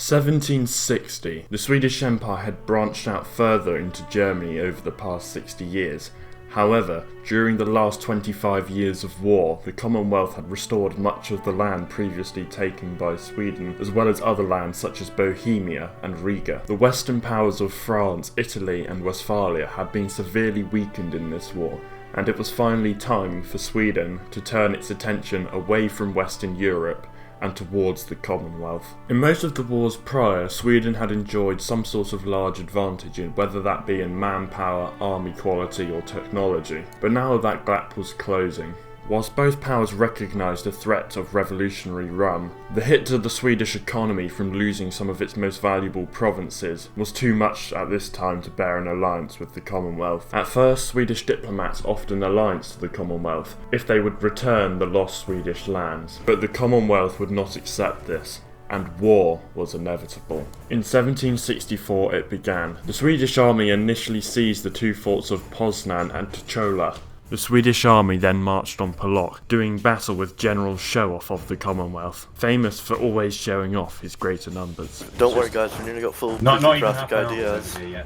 1760. The Swedish Empire had branched out further into Germany over the past 60 years. However, during the last 25 years of war, the Commonwealth had restored much of the land previously taken by Sweden, as well as other lands such as Bohemia and Riga. The western powers of France, Italy and Westphalia had been severely weakened in this war, and it was finally time for Sweden to turn its attention away from Western Europe and towards the Commonwealth. In most of the wars prior, Sweden had enjoyed some sort of large advantage, whether that be in manpower, army quality or technology, but now that gap was closing. Whilst both powers recognised the threat of revolutionary rum, the hit to the Swedish economy from losing some of its most valuable provinces was too much at this time to bear an alliance with the Commonwealth. At first, Swedish diplomats offered an alliance to the Commonwealth if they would return the lost Swedish lands, but the Commonwealth would not accept this, and war was inevitable. In 1764 it began. The Swedish army initially seized the two forts of Poznan and Tuchola. The Swedish army then marched on Pollock, doing battle with General Show-Off of the Commonwealth, famous for always showing off his greater numbers. Don't worry guys, we nearly got full not even graphic ideas. Yet.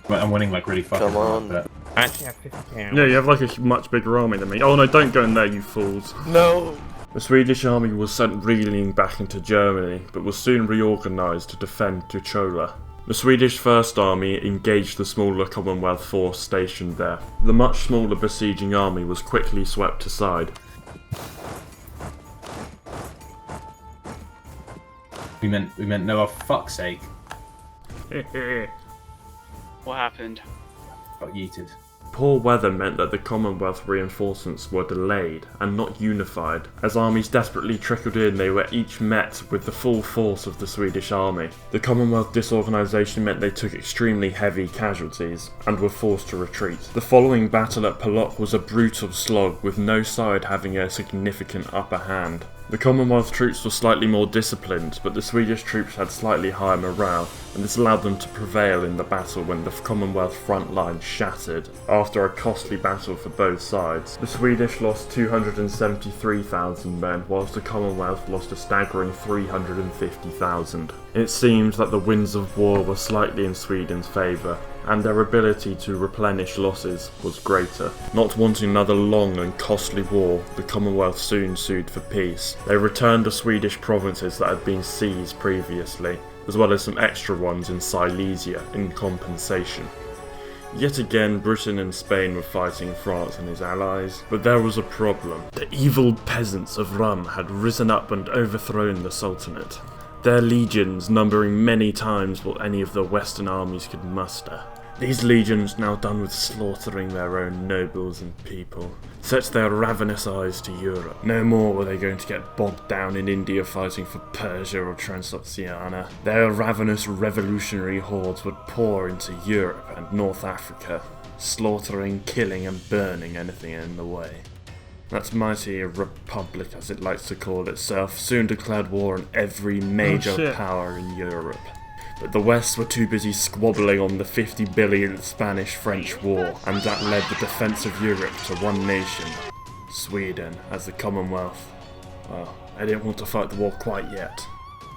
But I'm winning like really fucking Come on. hard, I actually have 50 pounds. Yeah, you have like a much bigger army than me. Oh no, don't go in there, you fools. No! The Swedish army was sent reeling back into Germany, but was soon reorganised to defend Tuchola. The Swedish First Army engaged the smaller Commonwealth force stationed there. The much smaller besieging army was quickly swept aside. We meant no, oh fuck's sake. What happened? Got yeeted. Poor weather meant that the Commonwealth reinforcements were delayed and not unified. As armies desperately trickled in, they were each met with the full force of the Swedish army. The Commonwealth disorganisation meant they took extremely heavy casualties and were forced to retreat. The following battle at Pollock was a brutal slog, with no side having a significant upper hand. The Commonwealth troops were slightly more disciplined, but the Swedish troops had slightly higher morale, and this allowed them to prevail in the battle when the Commonwealth front line shattered. After a costly battle for both sides, the Swedish lost 273,000 men, whilst the Commonwealth lost a staggering 350,000. It seems that the winds of war were slightly in Sweden's favour, and their ability to replenish losses was greater. Not wanting another long and costly war, the Commonwealth soon sued for peace. They returned the Swedish provinces that had been seized previously, as well as some extra ones in Silesia in compensation. Yet again, Britain and Spain were fighting France and his allies, but there was a problem. The evil peasants of Rum had risen up and overthrown the Sultanate, their legions numbering many times what any of the Western armies could muster. These legions, now done with slaughtering their own nobles and people, set their ravenous eyes to Europe. No more were they going to get bogged down in India fighting for Persia or Transoxiana. Their ravenous revolutionary hordes would pour into Europe and North Africa, slaughtering, killing and burning anything in the way. That mighty republic, as it likes to call itself, soon declared war on every major power in Europe. But the West were too busy squabbling on the 50 billion Spanish-French War, and that led the defence of Europe to one nation, Sweden, as the Commonwealth. Well, they didn't want to fight the war quite yet.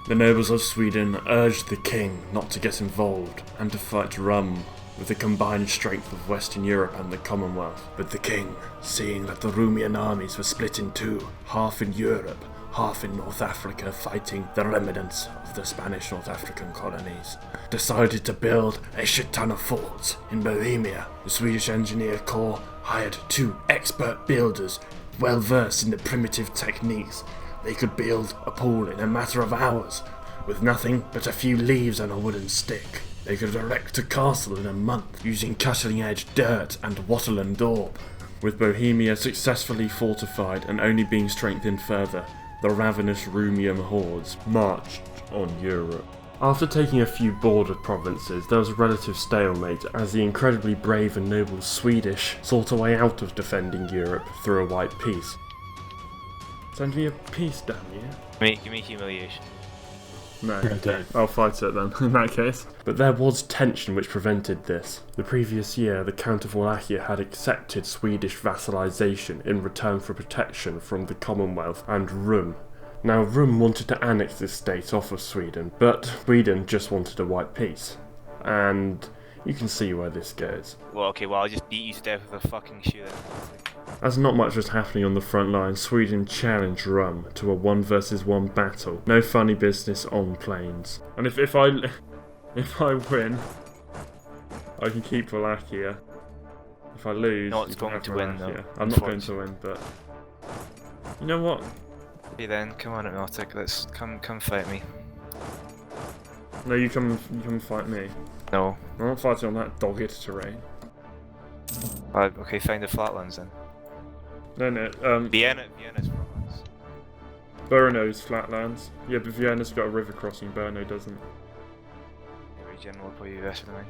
The nobles of Sweden urged the king not to get involved, and to fight Rum with the combined strength of Western Europe and the Commonwealth. But the king, seeing that the Rumian armies were split in two, half in Europe, half in North Africa, fighting the remnants of the Spanish North African colonies, decided to build a shit ton of forts in Bohemia. The Swedish Engineer Corps hired two expert builders, well versed in the primitive techniques. They could build a pool in a matter of hours, with nothing but a few leaves and a wooden stick. They could erect a castle in a month, using cutting-edge dirt and wattle and daub. With Bohemia successfully fortified and only being strengthened further, the ravenous Rumian hordes marched on Europe. After taking a few border provinces, there was a relative stalemate as the incredibly brave and noble Swedish sought a way out of defending Europe through a white peace. Send me a peace, damn you. Give me humiliation. No, okay. I'll fight it then, in that case. But there was tension which prevented this. The previous year, the Count of Wallachia had accepted Swedish vassalization in return for protection from the Commonwealth and Rum. Now, Rum wanted to annex this state off of Sweden, but Sweden just wanted a white peace. And you can see where this goes. Well, okay, well, I'll just beat you to death with a fucking shoe then. As not much was happening on the front line, Sweden challenged Rum to a 1 versus 1 battle. No funny business on planes. And if I win, I can keep Wallachia. If I lose, Not you can going have to win, Wallachia. though. I'm not going to win, but you know what? Okay then, come on, Hypnotic, let's come fight me. No, you come fight me. No. I'm not fighting on that dogged terrain. Okay, find the flatlands then. No, Vienna's flatlands. Brno's flatlands. Yeah, but Vienna's got a river crossing, Brno doesn't. Every general will probably be better than mine.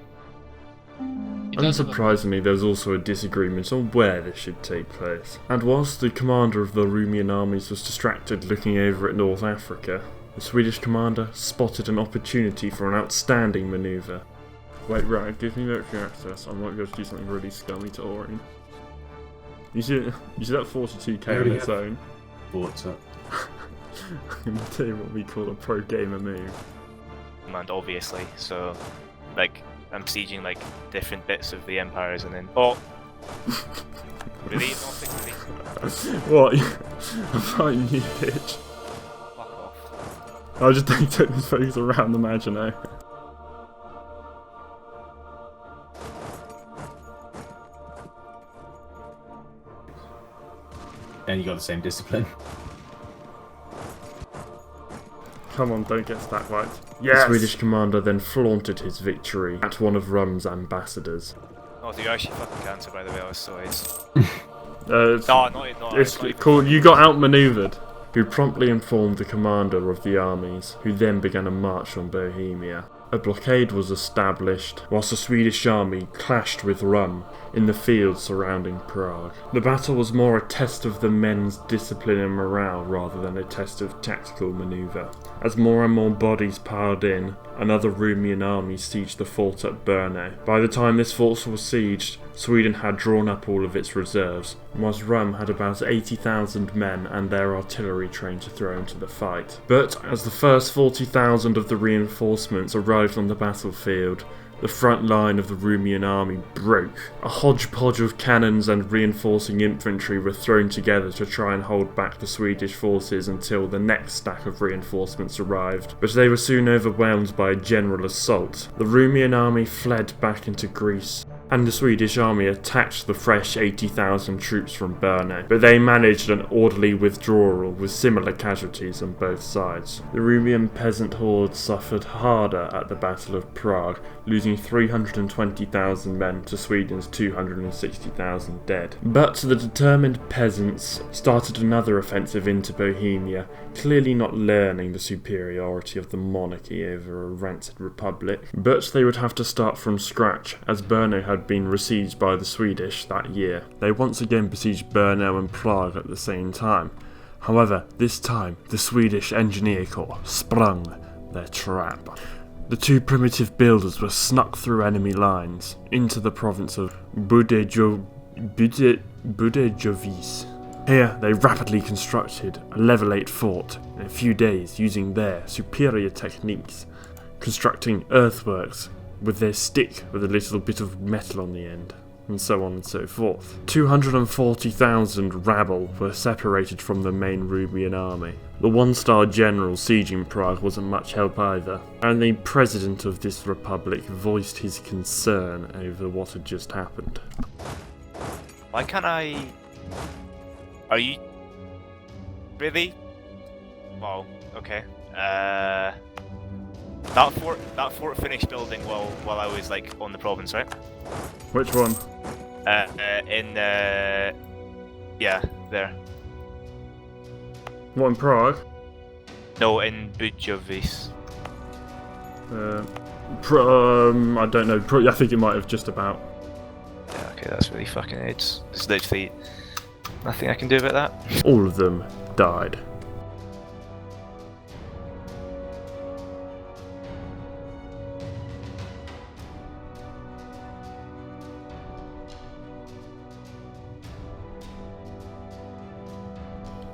Unsurprisingly, there's also a disagreement on where this should take place. And whilst the commander of the Rumian armies was distracted looking over at North Africa, the Swedish commander spotted an opportunity for an outstanding manoeuvre. Wait, right, give me military access. I might be able to do something really scummy to Orin. You see that 42k on its own? What's up? I'm gonna tell you what we call a pro gamer move. Command, obviously, so, like, I'm sieging, like, different bits of the empires and then... Oh! Really? Nothing really? What? I'm fighting you, bitch. Fuck off. I'll just take this focus around the Maginot. And you got the same discipline. Come on, don't get stacklight. Yes! The Swedish commander then flaunted his victory at one of Rum's ambassadors. Oh, you're actually fucking cancer, by the way, I was so ace. It's not cool. You got outmaneuvered. Who promptly informed the commander of the armies, who then began a march on Bohemia. A blockade was established, whilst the Swedish army clashed with Rum in the fields surrounding Prague. The battle was more a test of the men's discipline and morale rather than a test of tactical manoeuvre. As more and more bodies piled in, another Rumian army sieged the fort at Brno. By the time this fort was sieged, Sweden had drawn up all of its reserves, whilst Rum had about 80,000 men and their artillery trained to throw into the fight. But as the first 40,000 of the reinforcements arrived on the battlefield, the front line of the Rumian army broke. A hodgepodge of cannons and reinforcing infantry were thrown together to try and hold back the Swedish forces until the next stack of reinforcements arrived, but they were soon overwhelmed by a general assault. The Rumian army fled back into Greece, and the Swedish army attacked the fresh 80,000 troops from Brno, but they managed an orderly withdrawal with similar casualties on both sides. The Rumian peasant horde suffered harder at the Battle of Prague, losing 320,000 men to Sweden's 260,000 dead. But the determined peasants started another offensive into Bohemia, clearly not learning the superiority of the monarchy over a rancid republic. But they would have to start from scratch, as Brno had been besieged by the Swedish that year. They once again besieged Brno and Prague at the same time. However, this time the Swedish Engineer Corps sprung their trap. The two primitive builders were snuck through enemy lines into the province of Budejovice. Here they rapidly constructed a level 8 fort in a few days using their superior techniques, constructing earthworks with their stick with a little bit of metal on the end, and so on and so forth. 240,000 rabble were separated from the main Rumian army. The one-star general sieging Prague wasn't much help either, and the president of this republic voiced his concern over what had just happened. Why can't I... Are you... Really? Wow, okay. That fort finished building while I was like on the province, right? Which one? Yeah, there. What, in Prague? No, in Budejovice. I don't know. I think it might have just about. Yeah, okay, that's really fucking it. There's literally nothing I can do about that. All of them died.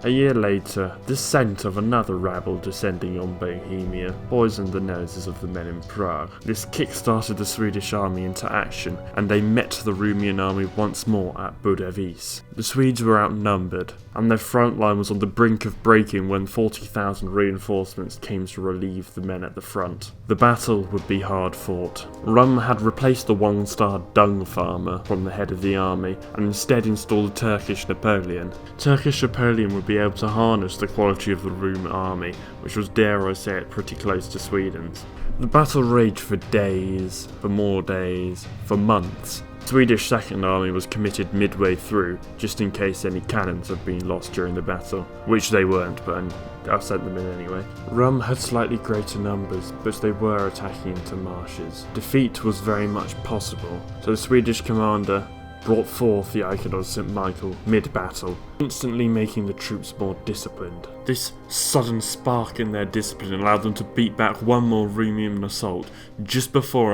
A year later, the scent of another rabble descending on Bohemia poisoned the noses of the men in Prague. This kick-started the Swedish army into action, and they met the Rumian army once more at Budavis. The Swedes were outnumbered, and their front line was on the brink of breaking when 40,000 reinforcements came to relieve the men at the front. The battle would be hard fought. Rum had replaced the one-star dung farmer from the head of the army, and instead installed a Turkish Napoleon. Turkish Napoleon would be able to harness the quality of the Rum army, which was, dare I say it, pretty close to Sweden's. The battle raged for days, for more days, for months. The Swedish Second Army was committed midway through, just in case any cannons had been lost during the battle, which they weren't, but I sent them in anyway. Rum had slightly greater numbers, but they were attacking into marshes. Defeat was very much possible, so the Swedish commander brought forth the icon of St. Michael mid-battle, instantly making the troops more disciplined. This sudden spark in their discipline allowed them to beat back one more Rumian assault just before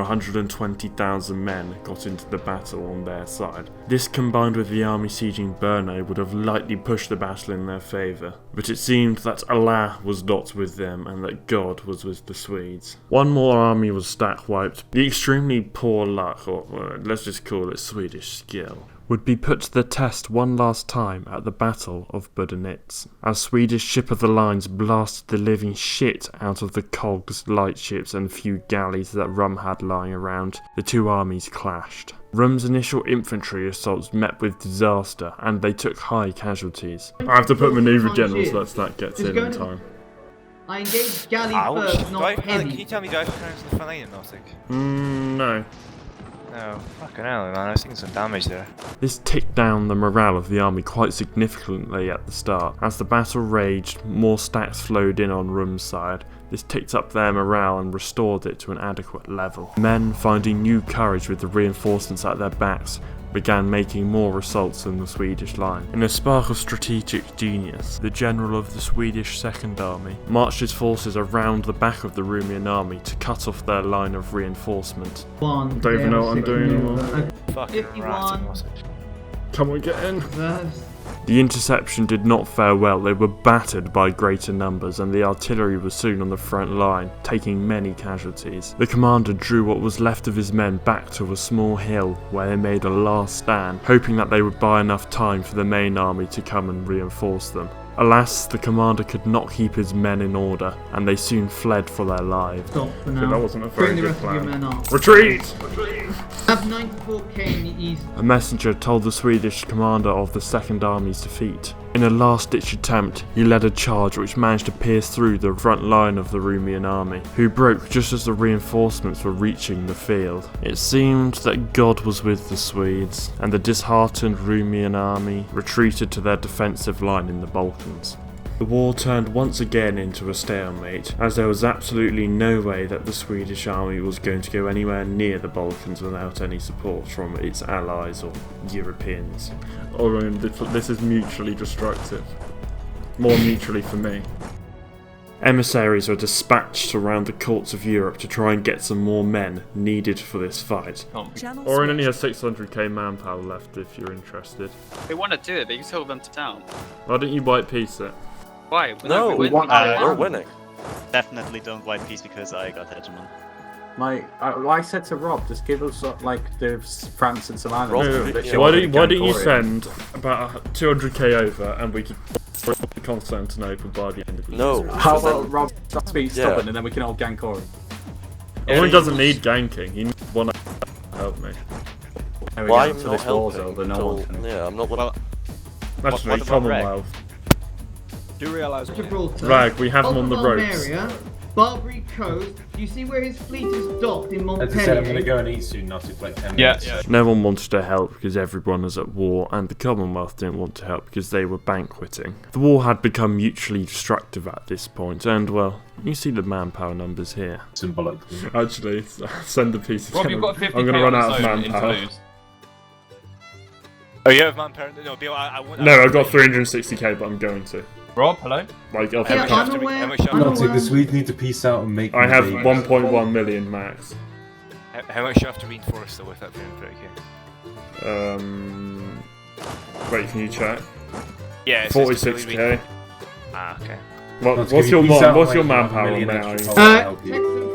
120,000 men got into the battle on their side. This, combined with the army sieging Brno, would have lightly pushed the battle in their favour, but it seemed that Allah was not with them and that God was with the Swedes. One more army was stack wiped. The extremely poor luck, or let's just call it Swedish skill, would be put to the test one last time at the Battle of Budenitz, as Swedish ship of the lines blasted the living shit out of the cogs, lightships and few galleys that Rum had lying around. The two armies clashed. Rum's initial infantry assaults met with disaster, and they took high casualties. I have to put manoeuvre general so that gets in time. I engaged galley Ouch. first, not Can heavy. you tell me do I have to the front line in Nautic? No. No, fucking hell, man, I was thinking some damage there. This ticked down the morale of the army quite significantly at the start. As the battle raged, more stacks flowed in on Rum's side. This ticked up their morale and restored it to an adequate level. Men, finding new courage with the reinforcements at their backs, began making more assaults than the Swedish line. In a spark of strategic genius, the general of the Swedish Second Army marched his forces around the back of the Rumian army to cut off their line of reinforcement. One, Don't even know what I'm doing anymore. Fucking 51. rat in Nautic. Come on, get in! Reverse. The interception did not fare well. They were battered by greater numbers, and the artillery was soon on the front line, taking many casualties. The commander drew what was left of his men back to a small hill where they made a last stand, hoping that they would buy enough time for the main army to come and reinforce them. Alas, the commander could not keep his men in order, and they soon fled for their lives. Stop for now. That wasn't a very Bring the good rest of your plan. men up. Retreat! Have 94k in the east. A messenger told the Swedish commander of the Second Army's defeat. In a last-ditch attempt, he led a charge which managed to pierce through the front line of the Rumian army, who broke just as the reinforcements were reaching the field. It seemed that God was with the Swedes, and the disheartened Rumian army retreated to their defensive line in the Balkans. The war turned once again into a stalemate, as there was absolutely no way that the Swedish army was going to go anywhere near the Balkans without any support from its allies or Europeans. This is mutually destructive. More mutually for me. Emissaries were dispatched around the courts of Europe to try and get some more men needed for this fight. Orin only has 600k manpower left if you're interested. They want to do it, but you tell them to down. Why don't you white peace it? Why? No, we're winning. Definitely don't white peace because I got hegemon. I said to Rob, just give us like the France and some islands. Rob, Why don't you send about 200k over and we can Constantinople by the end of the year? No. How about Rob stop being stubborn and then we can all gank Orin? Orin doesn't need ganking, he needs one to help me. There we Why go, I'm so not this war's helping? over, no one's gonna... Yeah, I'm not. Well, Actually, what about Commonwealth. Do you realise Gibraltar. Rag, we have him on the ropes. Almeria, Barbary Coast. Do you see where his fleet is docked in Montpellier? As I said, I'm gonna go and eat soon, not for like 10 minutes. Yeah. No one wanted to help because everyone was at war, and the Commonwealth didn't want to help because they were banqueting. The war had become mutually destructive at this point, and well, you see the manpower numbers here. Symbolic. Actually, send the piece of Rob, you've got 50k I'm going to run on out of zone in manpower. Toulouse. Oh, you have manpower? No, Bill, I won't. No, I've got 360k, but I'm going to. Rob, hello? Like, I'll Yeah, have unaware, how much you have? Not unaware. the Swedes need to peace out and make. I have the- 1.1 million max. How much do you have to reinforce though with that 330k? Wait, can you check? Yeah, it's just to fully 46k. Ah, okay. What's your manpower on now?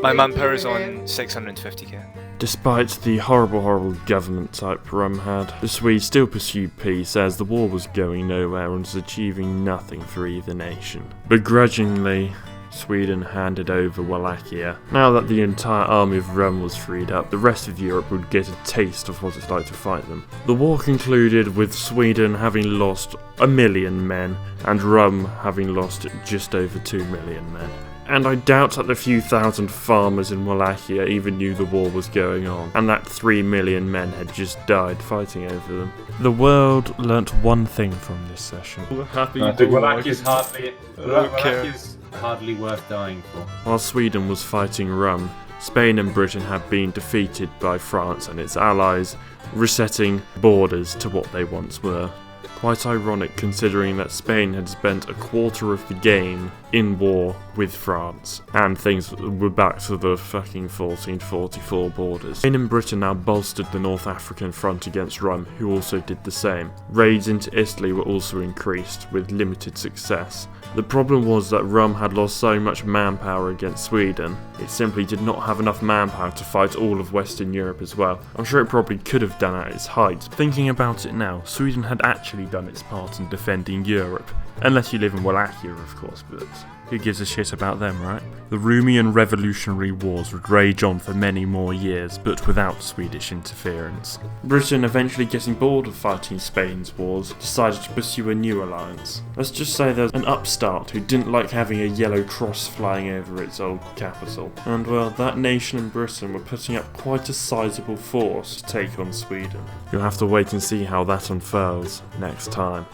My manpower is on 650k. Despite the horrible government type Rum had, the Swedes still pursued peace as the war was going nowhere and was achieving nothing for either nation. Begrudgingly, Sweden handed over Wallachia. Now that the entire army of Rum was freed up, the rest of Europe would get a taste of what it's like to fight them. The war concluded with Sweden having lost 1 million men and Rum having lost just over 2 million men. And I doubt that the few thousand farmers in Wallachia even knew the war was going on, and that 3 million men had just died fighting over them. The world learnt one thing from this session. Wallachia's hardly worth dying for. While Sweden was fighting Rum, Spain and Britain had been defeated by France and its allies, resetting borders to what they once were. Quite ironic considering that Spain had spent a quarter of the game in war with France, and things were back to the fucking 1444 borders. Spain and Britain now bolstered the North African front against Rum, who also did the same. Raids into Italy were also increased, with limited success. The problem was that Rum had lost so much manpower against Sweden, it simply did not have enough manpower to fight all of Western Europe as well. I'm sure it probably could have done at its height. Thinking about it now, Sweden had actually done its part in defending Europe. Unless you live in Wallachia, of course, but who gives a shit about them, right? The Rumian revolutionary wars would rage on for many more years, but without Swedish interference. Britain, eventually getting bored of fighting Spain's wars, decided to pursue a new alliance. Let's just say there's an upstart who didn't like having a yellow cross flying over its old capital. And well, that nation and Britain were putting up quite a sizable force to take on Sweden. You'll have to wait and see how that unfurls next time.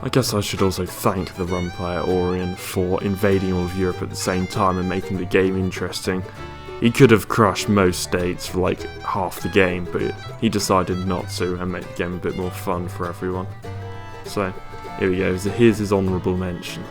I guess I should also thank the Rum player Orion for invading all of Europe at the same time and making the game interesting. He could have crushed most states for like half the game, but he decided not to and make the game a bit more fun for everyone. So, here we go, here's his honourable mention.